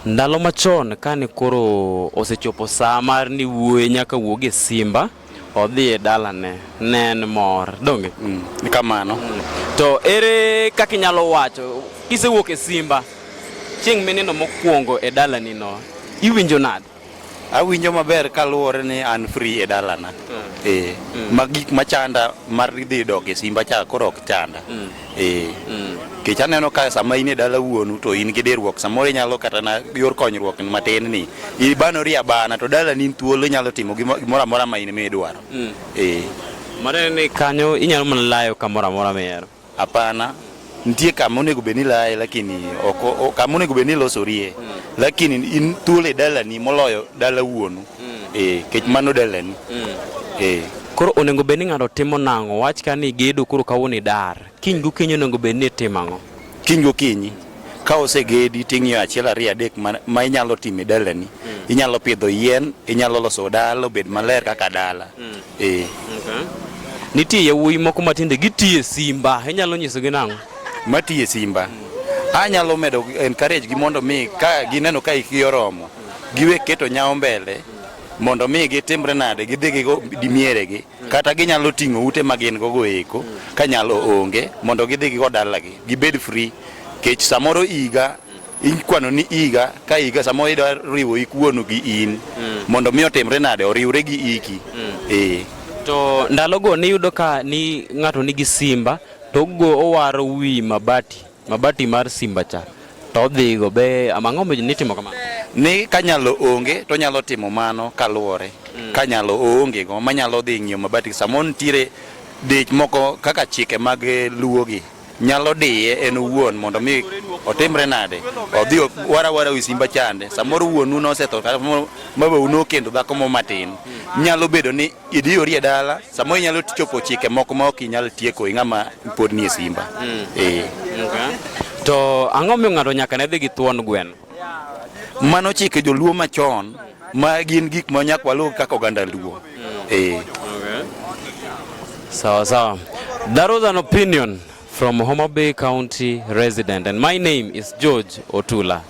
Ndalo machon kane koro osechopo saa mar ni wuoyi nyaka wuogi simba odhi e dalane ne en mor donge kamano. To ere kaka inyalo wacho kisewuok e simba chieng' mineno mokwongo e dalani no iwinjo nade? Awinjo maber kaluwore ni an free e dalana. Ma gik machanda mar dhi dok e simba cha koro ok chanda. Kech aneno ka sama in e dala wuonu to in gi dirruok samoro inyalo kata na yor konyruok matin ni ibanori abana to dala ni thuolo inyalo timo gimoro amora ma in midwaro. Mare ni kanyo inyalo mana layo kamoro amora mihero. Apana, nitie kama onego bed ni laye lakini kama onego bed ni losorie lakini in thuolo e dala ni moloyo dala wuonu. Kech mano dala ni. Koro onego bed ni ng'ato timo nang'o wach ka ni gedo koro kawuono idar kiny gokinyi onego bed ni itimo ang'o? Kiny gokinyi ka osegedi ting'iyo achiel ariyo adek ma inyalo timo e dalani. Inyalo pidho yien, inyalo loso dala obed maler kaka dala. Nitie yawuoyi moko matinde gitiyo e simba, inyalo nyisogi nang'o? Matiyo e simba anyalo medo encourage gi mondo mi ka gineno ka ikgi oromo giwe keto nyawo mbele mondo mi gitimre nade gidhi gigo dimieregi kata ginyalo ting'o ute ma gin gogo eko ka nyalo onge mondo gidhi gigo dalagi gibed free. Kech samoro iga ikwano ni iga ka iga samoro idwa riwo ikwuonu gi in mondo mi otimre nade oriwre gi iki. To ndalogo niyudo ka ni ng'ato nigi simba to go owaro wi mabati mar simba cha to odhigo be amang'o ni timo kamano? Ni kanyalo onge to nyalo timo mano kaluwore kanyalo onge go manyalo dhi ng'iyo mabati samoro nitiere dich moko kaka chike mag luogi nyalo diye en wuon mondo mi otimre nade odhi wara wi simba chande samoro wuonu nosetho mabau nokendo dhako mo matin nyalo bedo ni idiyori e dala samoro inyalo chopo chike moko ma ok inyal tieko ng'ama pod ni e simba. To ang'o miyo ng'ato nyaka ne dhi gi thuon gweno? Mano chike joluo machon ma gin gik ma nyak waluw kaka oganda luo. Sawa. That was an opinion from Homa Bay County resident and my name is George Otula.